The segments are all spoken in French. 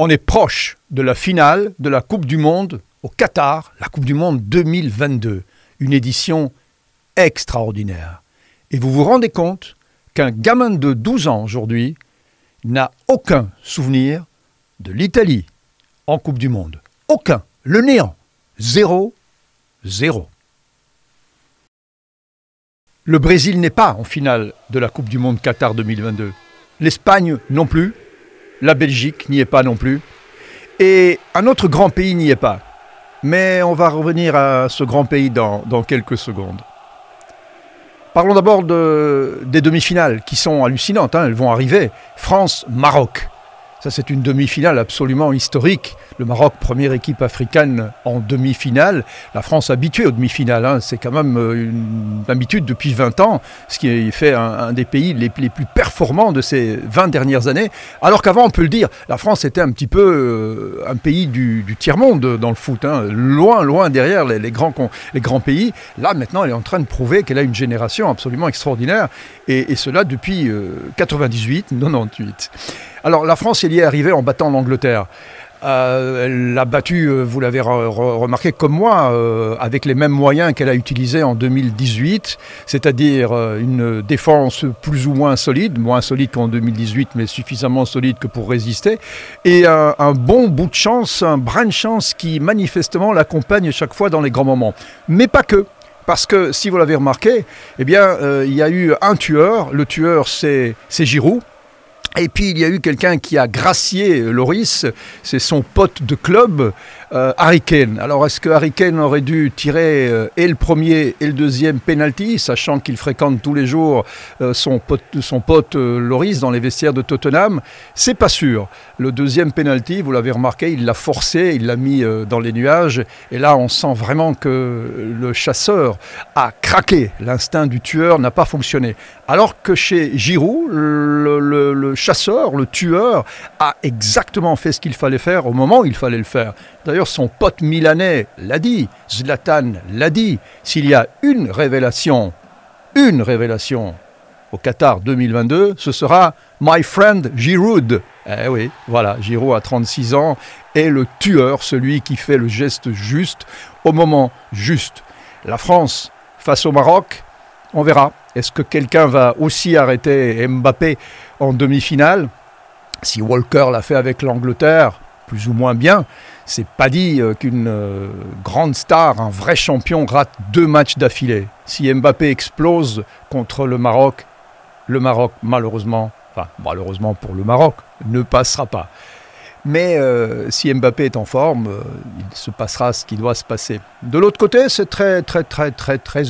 On est proche de la finale de la Coupe du Monde au Qatar, la Coupe du Monde 2022. Une édition extraordinaire. Et vous vous rendez compte qu'un gamin de 12 ans aujourd'hui n'a aucun souvenir de l'Italie en Coupe du Monde. Aucun. Le néant. 0-0. Le Brésil n'est pas en finale de la Coupe du Monde Qatar 2022. L'Espagne non plus. La Belgique n'y est pas non plus. Et un autre grand pays n'y est pas. Mais on va revenir à ce grand pays dans quelques secondes. Parlons d'abord des demi-finales qui sont hallucinantes. Elles vont arriver. France-Maroc. Ça, c'est une demi-finale absolument historique. Le Maroc, première équipe africaine en demi-finale. La France habituée aux demi-finales. C'est quand même une habitude depuis 20 ans, ce qui fait un des pays les plus performants de ces 20 dernières années. Alors qu'avant, on peut le dire, la France était un petit peu un pays du tiers-monde dans le foot. Loin derrière les grands pays. Là, maintenant, elle est en train de prouver qu'elle a une génération absolument extraordinaire. Et cela depuis 98-98. Alors, la France, elle y est arrivée en battant l'Angleterre. Elle l'a battue, vous l'avez remarqué comme moi, avec les mêmes moyens qu'elle a utilisés en 2018, c'est-à-dire une défense plus ou moins solide qu'en 2018, mais suffisamment solide que pour résister, et un bon bout de chance, un brin de chance qui manifestement l'accompagne chaque fois dans les grands moments. Mais pas que. Parce que, si vous l'avez remarqué, eh bien, il y a eu un tueur. Le tueur, c'est Giroud. Et puis, il y a eu quelqu'un qui a gracié Lloris, c'est son pote de club, Harry Kane. Alors, est-ce que Harry Kane aurait dû tirer et le premier et le deuxième penalty, sachant qu'il fréquente tous les jours son pote Lloris dans les vestiaires de Tottenham? C'est pas sûr. Le deuxième penalty, vous l'avez remarqué, il l'a forcé, il l'a mis dans les nuages. Et là, on sent vraiment que le chasseur a craqué. L'instinct du tueur n'a pas fonctionné. Alors que chez Giroud, le chasseur, le tueur, a exactement fait ce qu'il fallait faire au moment où il fallait le faire. D'ailleurs, son pote milanais l'a dit, Zlatan l'a dit, s'il y a une révélation au Qatar 2022, ce sera « My friend Giroud ». Eh oui, voilà, Giroud a 36 ans, est le tueur, celui qui fait le geste juste au moment juste. La France face au Maroc, on verra. Est-ce que quelqu'un va aussi arrêter Mbappé en demi-finale? Si Walker l'a fait avec l'Angleterre, plus ou moins bien, c'est pas dit qu'une grande star, un vrai champion, rate 2 matchs d'affilée. Si Mbappé explose contre le Maroc, malheureusement pour le Maroc, ne passera pas. Mais si Mbappé est en forme, il se passera ce qui doit se passer. De l'autre côté, c'est très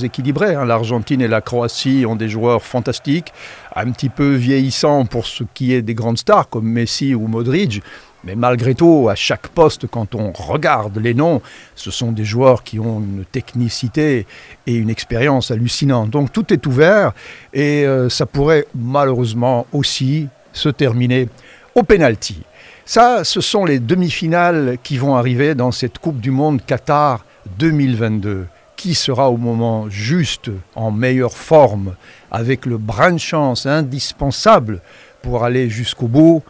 équilibré. L'Argentine et la Croatie ont des joueurs fantastiques, un petit peu vieillissants pour ce qui est des grandes stars comme Messi ou Modric. Mais malgré tout, à chaque poste, quand on regarde les noms, ce sont des joueurs qui ont une technicité et une expérience hallucinante. Donc tout est ouvert et ça pourrait malheureusement aussi se terminer au pénalty. Ça, ce sont les demi-finales qui vont arriver dans cette Coupe du Monde Qatar 2022. Qui sera au moment juste, en meilleure forme, avec le brin de chance indispensable pour aller jusqu'au bout?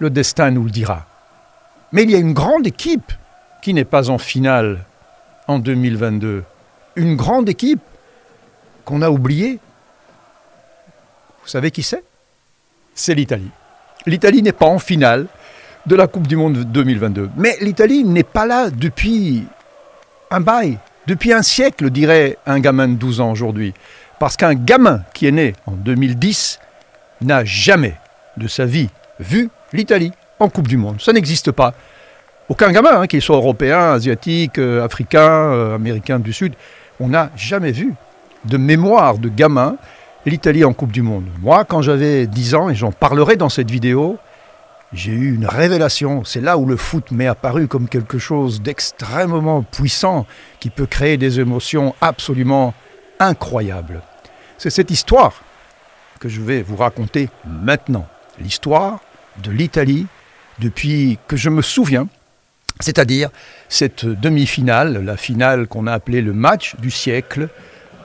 Le destin nous le dira. Mais il y a une grande équipe qui n'est pas en finale en 2022. Une grande équipe qu'on a oubliée. Vous savez qui c'est? C'est l'Italie. L'Italie n'est pas en finale de la Coupe du Monde 2022. Mais l'Italie n'est pas là depuis un bail, depuis un siècle, dirait un gamin de 12 ans aujourd'hui. Parce qu'un gamin qui est né en 2010 n'a jamais de sa vie vu l'Italie en Coupe du Monde. Ça n'existe pas. Aucun gamin, qu'il soit européen, asiatique, africain, américain du Sud, on n'a jamais vu de mémoire de gamin l'Italie en Coupe du Monde. Moi, quand j'avais 10 ans, et j'en parlerai dans cette vidéo, j'ai eu une révélation. C'est là où le foot m'est apparu comme quelque chose d'extrêmement puissant qui peut créer des émotions absolument incroyables. C'est cette histoire que je vais vous raconter maintenant. L'histoire de l'Italie depuis que je me souviens, c'est-à-dire cette demi-finale, la finale qu'on a appelée le match du siècle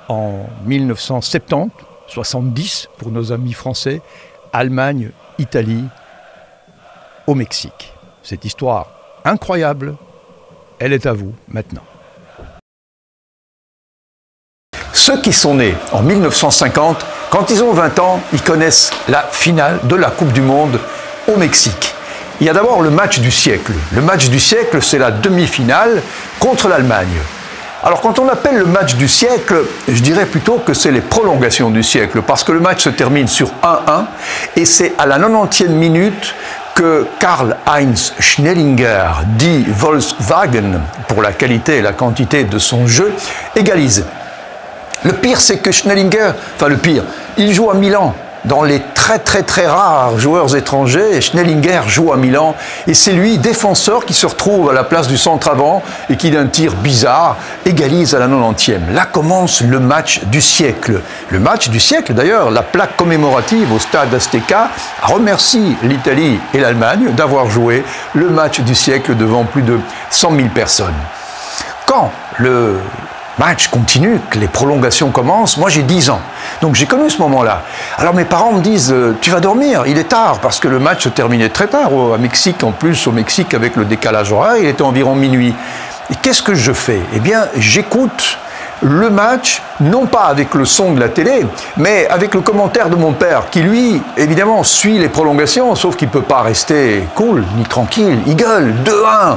en 1970, 70 pour nos amis français, Allemagne, Italie, au Mexique. cette histoire incroyable, elle est à vous maintenant. Ceux qui sont nés en 1950, quand ils ont 20 ans, ils connaissent la finale de la Coupe du Monde au Mexique. Il y a d'abord le match du siècle. Le match du siècle, c'est la demi-finale contre l'Allemagne. Alors quand on appelle le match du siècle, je dirais plutôt que c'est les prolongations du siècle, parce que le match se termine sur 1-1, et c'est à la 90e minute que Karl-Heinz Schnellinger, dit Volkswagen, pour la qualité et la quantité de son jeu, égalise. Le pire, c'est que Schnellinger, il joue à Milan. Dans les très rares joueurs étrangers, Schnellinger joue à Milan et c'est lui, défenseur, qui se retrouve à la place du centre avant et qui, d'un tir bizarre, égalise à la 90e. Là commence le match du siècle. Le match du siècle, d'ailleurs, la plaque commémorative au stade Azteca remercie l'Italie et l'Allemagne d'avoir joué le match du siècle devant plus de 100 000 personnes. Quand le match continue, que les prolongations commencent, moi j'ai 10 ans. Donc j'ai connu ce moment-là. Alors mes parents me disent « Tu vas dormir, il est tard » parce que le match se terminait très tard. Au Mexique, en plus, au Mexique, avec le décalage horaire, il était environ minuit. Et qu'est-ce que je fais? Eh bien, j'écoute le match, non pas avec le son de la télé, mais avec le commentaire de mon père, qui lui, évidemment, suit les prolongations, sauf qu'il ne peut pas rester cool, ni tranquille. Il gueule 2-1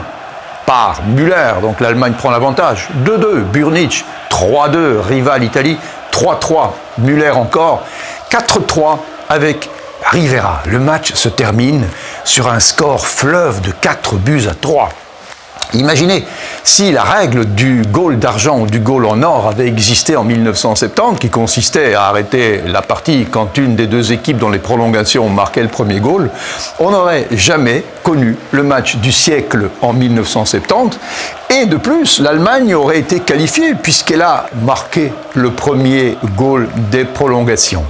par Müller, donc l'Allemagne prend l'avantage. 2-2, Burnic. 3-2, rival Italie. 3-3, Müller encore. 4-3 avec Rivera. Le match se termine sur un score fleuve de 4-3. Imaginez si la règle du goal d'argent ou du goal en or avait existé en 1970, qui consistait à arrêter la partie quand une des deux équipes dans les prolongations marquait le premier goal, on n'aurait jamais connu le match du siècle en 1970. Et de plus, l'Allemagne aurait été qualifiée puisqu'elle a marqué le premier goal des prolongations.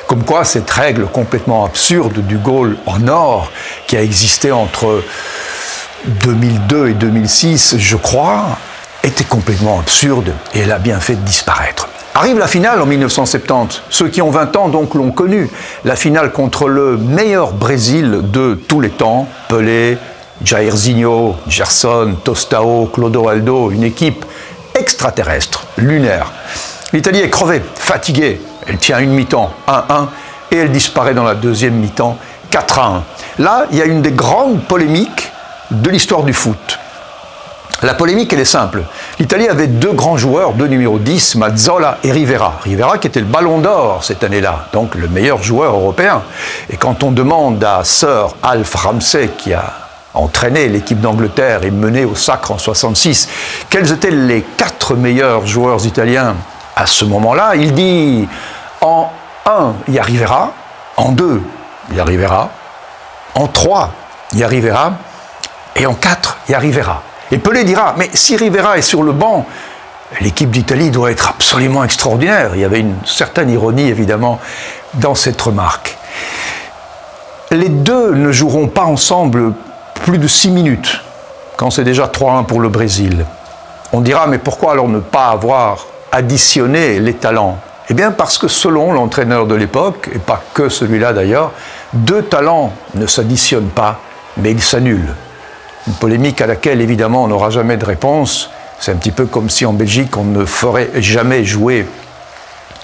Comme quoi, cette règle complètement absurde du goal en or qui a existé entre 2002 et 2006, je crois, était complètement absurde et elle a bien fait de disparaître. Arrive la finale en 1970. Ceux qui ont 20 ans donc l'ont connue. La finale contre le meilleur Brésil de tous les temps, Pelé, Jairzinho, Gerson, Tostao, Clodoaldo, une équipe extraterrestre, lunaire. L'Italie est crevée, fatiguée. Elle tient une mi-temps 1-1 et elle disparaît dans la deuxième mi-temps 4-1. Là, il y a une des grandes polémiques de l'histoire du foot. La polémique, elle est simple. L'Italie avait deux grands joueurs, deux numéros 10, Mazzola et Rivera. Rivera qui était le ballon d'or cette année-là, donc le meilleur joueur européen. Et quand on demande à Sir Alf Ramsey, qui a entraîné l'équipe d'Angleterre et mené au sacre en 66, quels étaient les 4 meilleurs joueurs italiens à ce moment-là, il dit en 1, il y a Rivera, en 2, il y a Rivera, en 3, il y a Rivera, et en 4, il y a Rivera. Et Pelé dira, mais si Rivera est sur le banc, l'équipe d'Italie doit être absolument extraordinaire. Il y avait une certaine ironie, évidemment, dans cette remarque. Les deux ne joueront pas ensemble plus de 6 minutes, quand c'est déjà 3-1 pour le Brésil. On dira, mais pourquoi alors ne pas avoir additionné les talents? Eh bien parce que selon l'entraîneur de l'époque, et pas que celui-là d'ailleurs, 2 talents ne s'additionnent pas, mais ils s'annulent. Une polémique à laquelle, évidemment, on n'aura jamais de réponse. C'est un petit peu comme si en Belgique, on ne ferait jamais jouer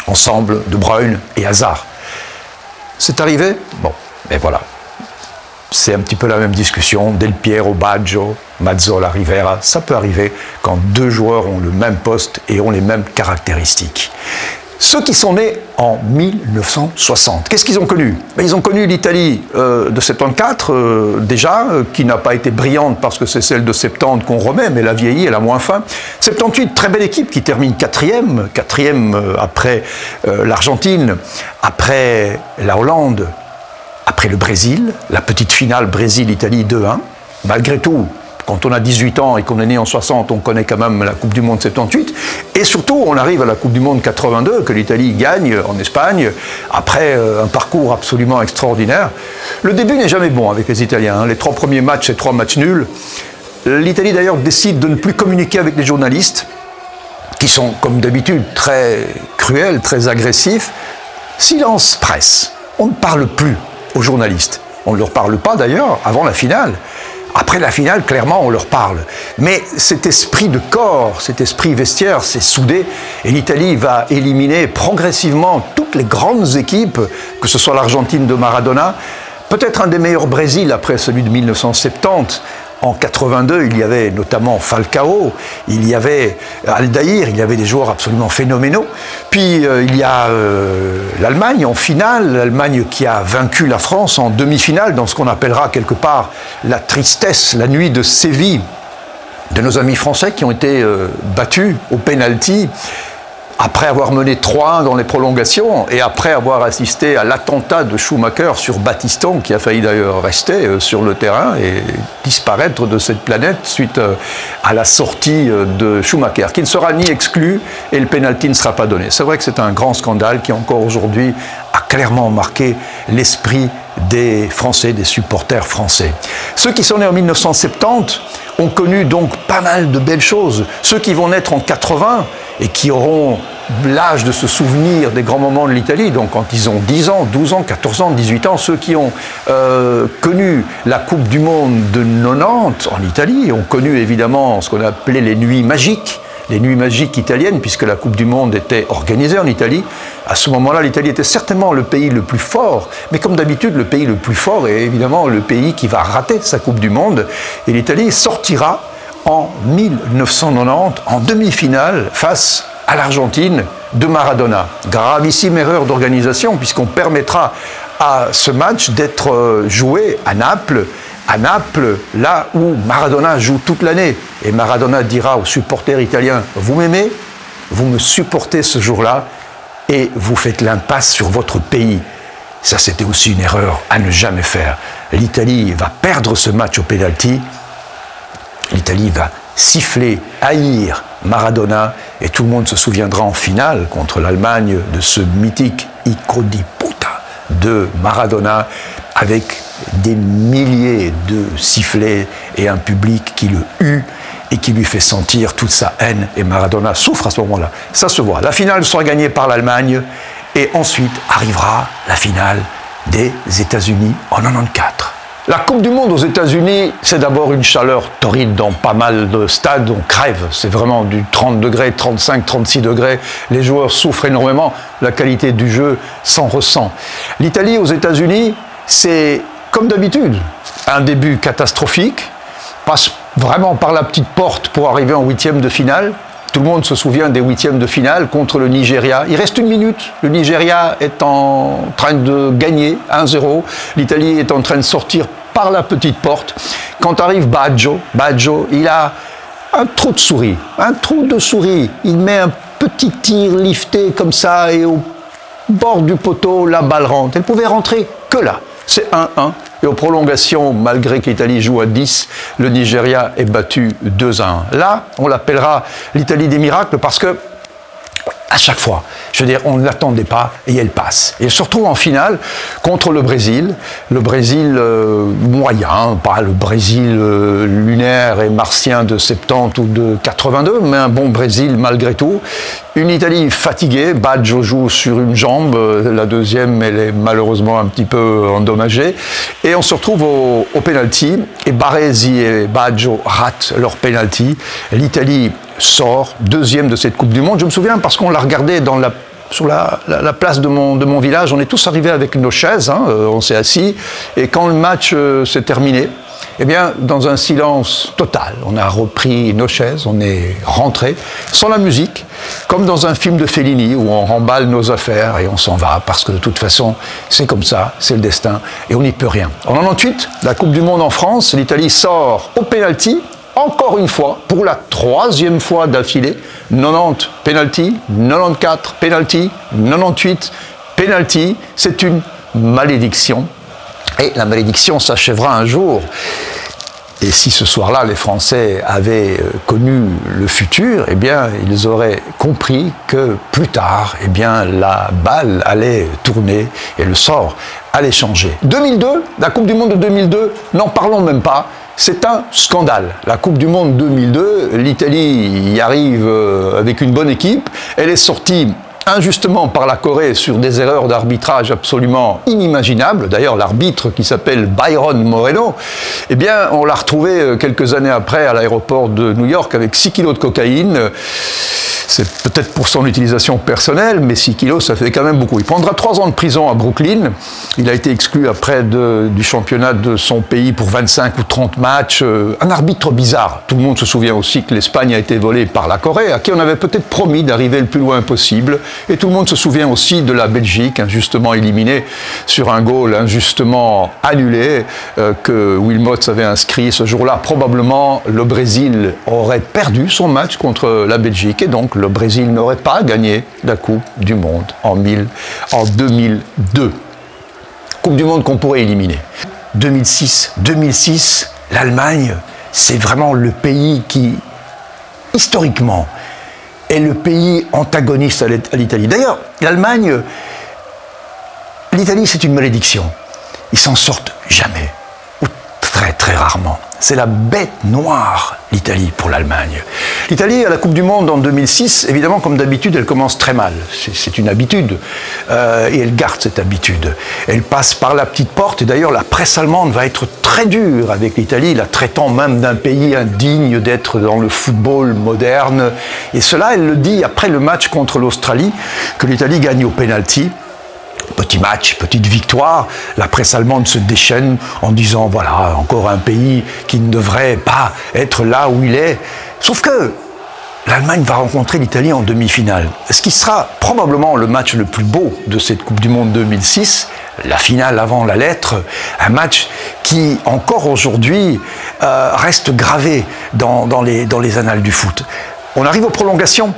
ensemble De Bruyne et Hazard. C'est arrivé? Bon, mais voilà. C'est un petit peu la même discussion. Del Piero, Baggio, Mazzola, Rivera. Ça peut arriver quand 2 joueurs ont le même poste et ont les mêmes caractéristiques. Ceux qui sont nés en 1960, qu'est-ce qu'ils ont connu? Ils ont connu l'Italie de 74 déjà, qui n'a pas été brillante parce que c'est celle de 70 qu'on remet, mais elle a vieilli, elle a moins faim. 78, très belle équipe qui termine quatrième après l'Argentine, après la Hollande, après le Brésil, la petite finale Brésil-Italie 2-1. Malgré tout, quand on a 18 ans et qu'on est né en 60, on connaît quand même la Coupe du Monde 78. Et surtout, on arrive à la Coupe du Monde 82, que l'Italie gagne en Espagne, après un parcours absolument extraordinaire. Le début n'est jamais bon avec les Italiens. Les 3 premiers matchs, c'est 3 matchs nuls. L'Italie, d'ailleurs, décide de ne plus communiquer avec les journalistes, qui sont, comme d'habitude, très cruels, très agressifs. Silence presse. On ne parle plus aux journalistes. On ne leur parle pas, d'ailleurs, avant la finale. Après la finale, clairement, on leur parle. Mais cet esprit de corps, cet esprit vestiaire, c'est soudé. Et l'Italie va éliminer progressivement toutes les grandes équipes, que ce soit l'Argentine de Maradona, peut-être un des meilleurs Brésil après celui de 1970. En 82, il y avait notamment Falcao, il y avait Aldair, il y avait des joueurs absolument phénoménaux. Puis il y a l'Allemagne en finale, l'Allemagne qui a vaincu la France en demi-finale dans ce qu'on appellera quelque part la tristesse, la nuit de Séville de nos amis français qui ont été battus au penalty après avoir mené 3-1 dans les prolongations et après avoir assisté à l'attentat de Schumacher sur Battiston, qui a failli d'ailleurs rester sur le terrain et disparaître de cette planète suite à la sortie de Schumacher, qui ne sera ni exclu et le penalty ne sera pas donné. C'est vrai que c'est un grand scandale qui encore aujourd'hui a clairement marqué l'esprit des Français, des supporters français. Ceux qui sont nés en 1970 ont connu donc pas mal de belles choses. Ceux qui vont naître en 80 et qui auront l'âge de se souvenir des grands moments de l'Italie, donc quand ils ont 10 ans, 12 ans, 14 ans, 18 ans, ceux qui ont connu la Coupe du Monde de 90 en Italie, ont connu évidemment ce qu'on appelait les nuits magiques italiennes, puisque la Coupe du Monde était organisée en Italie. À ce moment-là, l'Italie était certainement le pays le plus fort, mais comme d'habitude, le pays le plus fort est évidemment le pays qui va rater sa Coupe du Monde, et l'Italie sortira en 1990 en demi-finale face à l'Argentine de Maradona. Gravissime erreur d'organisation, puisqu'on permettra à ce match d'être joué à Naples, là où Maradona joue toute l'année. Et Maradona dira aux supporters italiens, vous m'aimez, vous me supportez ce jour-là, et vous faites l'impasse sur votre pays. Ça, c'était aussi une erreur à ne jamais faire. L'Italie va perdre ce match au penalty. L'Italie va siffler, haïr Maradona, et tout le monde se souviendra en finale contre l'Allemagne de ce mythique Ico di puta de Maradona, avec des milliers de sifflets et un public qui le hue et qui lui fait sentir toute sa haine, et Maradona souffre à ce moment-là. Ça se voit. La finale sera gagnée par l'Allemagne, et ensuite arrivera la finale des États-Unis en 94. La Coupe du Monde aux États-Unis, c'est d'abord une chaleur torride dans pas mal de stades, on crève, c'est vraiment du 30 degrés, 35, 36 degrés, les joueurs souffrent énormément, la qualité du jeu s'en ressent. L'Italie aux États-Unis, c'est comme d'habitude, un début catastrophique, passe vraiment par la petite porte pour arriver en huitième de finale. Tout le monde se souvient des huitièmes de finale contre le Nigeria. Il reste une minute. Le Nigeria est en train de gagner 1-0. L'Italie est en train de sortir par la petite porte. Quand arrive Baggio, il a un trou de souris. Il met un petit tir lifté comme ça et au bord du poteau, la balle rentre. Elle pouvait rentrer que là. C'est 1-1. Et aux prolongations, malgré que l'Italie joue à 10, le Nigeria est battu 2-1. Là, on l'appellera l'Italie des miracles parce que, à chaque fois, je veux dire, on ne l'attendait pas et elle passe. Et elle se retrouve en finale contre le Brésil moyen, pas le Brésil lunaire et martien de 70 ou de 82, mais un bon Brésil malgré tout. Une Italie fatiguée, Baggio joue sur une jambe, la deuxième elle est malheureusement un petit peu endommagée, et on se retrouve au penalty, et Baresi et Baggio ratent leur penalty. L'Italie sort deuxième de cette Coupe du Monde. Je me souviens parce qu'on l'a regardé sur la place de mon village, on est tous arrivés avec nos chaises, on s'est assis, et quand le match s'est terminé, eh bien, dans un silence total, on a repris nos chaises, on est rentré, sans la musique, comme dans un film de Fellini où on remballe nos affaires et on s'en va, parce que de toute façon, c'est comme ça, c'est le destin, et on n'y peut rien. En 98, la Coupe du Monde en France, l'Italie sort au penalty, encore une fois, pour la troisième fois d'affilée, 90 penalty, 94 penalty, 98 penalty, c'est une malédiction. Et la malédiction s'achèvera un jour. Et si ce soir-là, les Français avaient connu le futur, eh bien, ils auraient compris que plus tard, eh bien, la balle allait tourner et le sort allait changer. 2002, la Coupe du Monde de 2002, n'en parlons même pas. C'est un scandale. La Coupe du Monde 2002, l'Italie y arrive avec une bonne équipe. Elle est sortie injustement par la Corée sur des erreurs d'arbitrage absolument inimaginables. D'ailleurs, l'arbitre qui s'appelle Byron Moreno, eh bien, on l'a retrouvé quelques années après à l'aéroport de New York avec 6 kilos de cocaïne. C'est peut-être pour son utilisation personnelle, mais 6 kilos, ça fait quand même beaucoup. Il prendra 3 ans de prison à Brooklyn. Il a été exclu après du championnat de son pays pour 25 ou 30 matchs. Un arbitre bizarre. Tout le monde se souvient aussi que l'Espagne a été volée par la Corée, à qui on avait peut-être promis d'arriver le plus loin possible. Et tout le monde se souvient aussi de la Belgique, injustement éliminée sur un goal injustement annulé que Wilmots avait inscrit ce jour-là. Probablement, le Brésil aurait perdu son match contre la Belgique et donc le Brésil n'aurait pas gagné la Coupe du Monde en 2002. Coupe du Monde qu'on pourrait éliminer. 2006, l'Allemagne, c'est vraiment le pays qui, historiquement, est le pays antagoniste à l'Italie. D'ailleurs, l'Italie, c'est une malédiction. Ils s'en sortent jamais, ou très très rarement. C'est la bête noire, l'Italie, pour l'Allemagne. L'Italie, à la Coupe du Monde en 2006, évidemment, comme d'habitude, elle commence très mal. C'est une habitude, et elle garde cette habitude. Elle passe par la petite porte, et d'ailleurs, la presse allemande va être très dure avec l'Italie, la traitant même d'un pays indigne d'être dans le football moderne. Et cela, elle le dit après le match contre l'Australie, que l'Italie gagne au pénalty. Petit match, petite victoire, la presse allemande se déchaîne en disant voilà, encore un pays qui ne devrait pas être là où il est. Sauf que l'Allemagne va rencontrer l'Italie en demi-finale. Ce qui sera probablement le match le plus beau de cette Coupe du Monde 2006, la finale avant la lettre, un match qui encore aujourd'hui reste gravé dans les annales du foot. On arrive aux prolongations.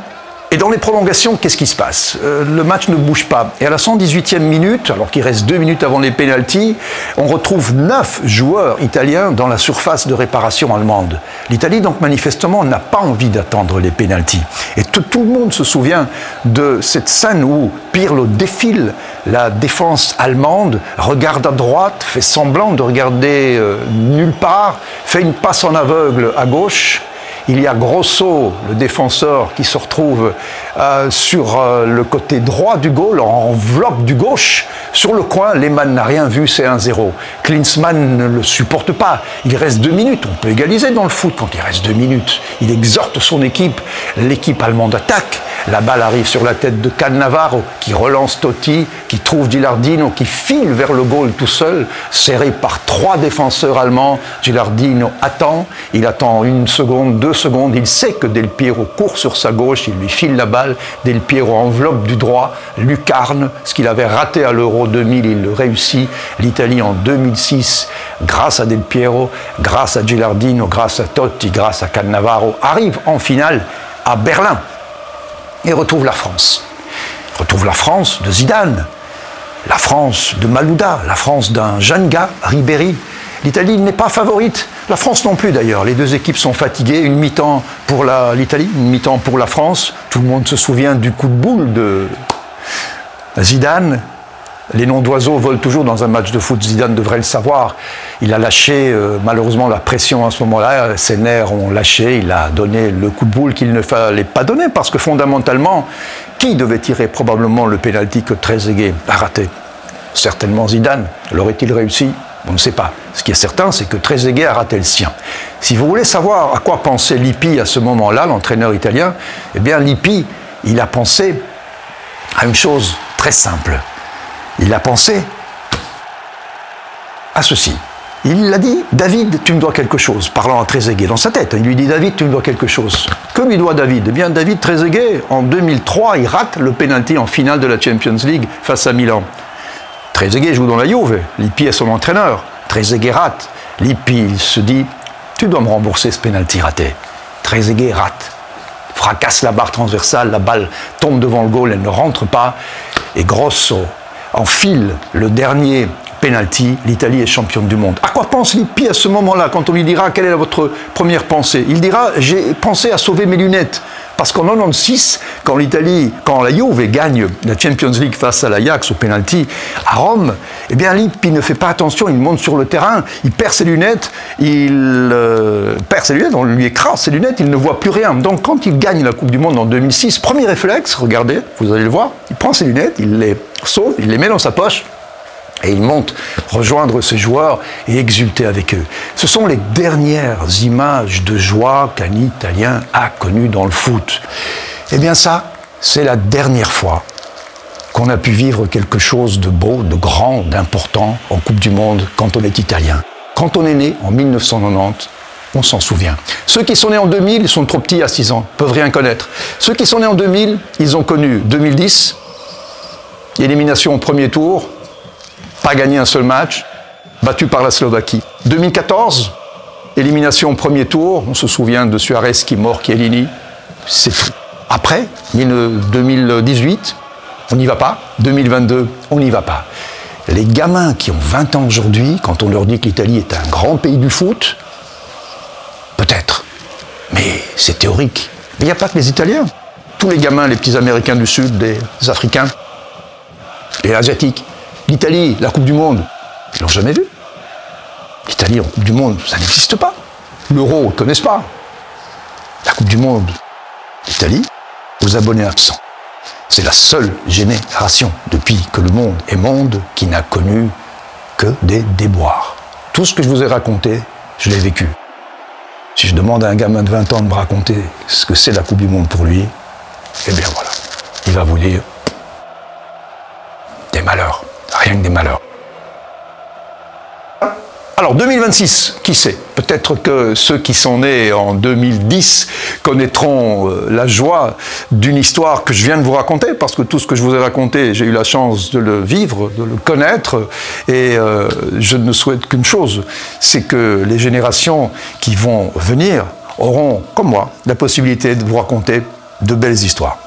Et dans les prolongations, qu'est-ce qui se passe? Le match ne bouge pas. Et à la 118e minute, alors qu'il reste 2 minutes avant les pénaltys, on retrouve 9 joueurs italiens dans la surface de réparation allemande. L'Italie, donc, manifestement, n'a pas envie d'attendre les pénaltys. Et tout le monde se souvient de cette scène où Pirlo défile la défense allemande, regarde à droite, fait semblant de regarder nulle part, fait une passe en aveugle à gauche. Il y a Grosso, le défenseur, qui se retrouve sur le côté droit du goal, en enveloppe du gauche. Sur le coin, Lehmann n'a rien vu, c'est 1-0. Klinsmann ne le supporte pas. Il reste 2 minutes. On peut égaliser dans le foot quand il reste 2 minutes. Il exhorte son équipe. L'équipe allemande attaque. La balle arrive sur la tête de Cannavaro, qui relance Totti, qui trouve Gilardino, qui file vers le goal tout seul, serré par 3 défenseurs allemands. Gilardino attend. Il attend 1 seconde, 2 secondes. Il sait que Del Piero court sur sa gauche. Il lui file la balle. Del Piero enveloppe du droit, lucarne. Ce qu'il avait raté à l'Euro 2000, il le réussit. L'Italie en 2006, grâce à Del Piero, grâce à Gilardino, grâce à Totti, grâce à Cannavaro, arrive en finale à Berlin. Et retrouve la France. Retrouve la France de Zidane, la France de Malouda, la France d'un jeune gars, Ribéry. L'Italie n'est pas favorite, la France non plus d'ailleurs. Les 2 équipes sont fatiguées, une mi-temps pour l'Italie, une mi-temps pour la France. Tout le monde se souvient du coup de boule de Zidane. Les noms d'oiseaux volent toujours dans un match de foot, Zidane devrait le savoir. Il a lâché malheureusement la pression à ce moment-là, ses nerfs ont lâché, il a donné le coup de boule qu'il ne fallait pas donner parce que fondamentalement, qui devait tirer probablement le pénalty que Trezeguet a raté? Certainement Zidane. L'aurait-il réussi? On ne sait pas. Ce qui est certain, c'est que Trezeguet a raté le sien. Si vous voulez savoir à quoi pensait Lippi à ce moment-là, l'entraîneur italien, eh bien Lippi, il a pensé à une chose très simple. Il a pensé à ceci. Il a dit, David, tu me dois quelque chose, parlant à Trezeguet dans sa tête. Il lui dit, David, tu me dois quelque chose. Que lui doit David? Eh bien, David Trezeguet, en 2003, il rate le pénalty en finale de la Champions League face à Milan. Trezeguet joue dans la Juve, Lippi est son entraîneur. Trezeguet rate. Lippi se dit, tu dois me rembourser ce pénalty raté. Trezeguet rate. Fracasse la barre transversale, la balle tombe devant le goal, elle ne rentre pas. Et Grosso enfile le dernier penalty, l'Italie est championne du monde. À quoi pense Lippi à ce moment-là, quand on lui dira quelle est votre première pensée? Il dira, j'ai pensé à sauver mes lunettes. Parce qu'en 96, quand la Juve gagne la Champions League face à l'Ajax au penalty à Rome, eh bien Lippi ne fait pas attention, il monte sur le terrain, il perd ses lunettes, il perd perd ses lunettes, on lui écrase ses lunettes, il ne voit plus rien. Donc quand il gagne la Coupe du Monde en 2006, premier réflexe, regardez, vous allez le voir, il prend ses lunettes, il les sauve, il les met dans sa poche, et il monte rejoindre ses joueurs et exulter avec eux. Ce sont les dernières images de joie qu'un Italien a connues dans le foot. Eh bien ça, c'est la dernière fois qu'on a pu vivre quelque chose de beau, de grand, d'important en Coupe du Monde quand on est italien. Quand on est né en 1990, on s'en souvient. Ceux qui sont nés en 2000, ils sont trop petits à 6 ans, peuvent rien connaître. Ceux qui sont nés en 2000, ils ont connu 2010, élimination au premier tour, pas gagné un seul match, battu par la Slovaquie. 2014, élimination au premier tour, on se souvient de Suarez qui mord Chiellini, c'est tout. Après, 2018, on n'y va pas. 2022, on n'y va pas. Les gamins qui ont 20 ans aujourd'hui, quand on leur dit que l'Italie est un grand pays du foot, peut-être, mais c'est théorique. Mais il n'y a pas que les Italiens. Tous les gamins, les petits Américains du Sud, les Africains, les Asiatiques, l'Italie, la Coupe du Monde, ils l'ont jamais vu. L'Italie en Coupe du Monde, ça n'existe pas. L'Euro, ils ne connaissent pas. La Coupe du Monde, l'Italie, aux abonnés absents. C'est la seule génération depuis que le monde est monde qui n'a connu que des déboires. Tout ce que je vous ai raconté, je l'ai vécu. Si je demande à un gamin de 20 ans de me raconter ce que c'est la Coupe du Monde pour lui, eh bien voilà, il va vous dire des malheurs, rien que des malheurs. Alors 2026, qui sait? Peut-être que ceux qui sont nés en 2010 connaîtront la joie d'une histoire que je viens de vous raconter, parce que tout ce que je vous ai raconté, j'ai eu la chance de le vivre, de le connaître, et je ne souhaite qu'une chose, c'est que les générations qui vont venir auront, comme moi, la possibilité de vous raconter de belles histoires.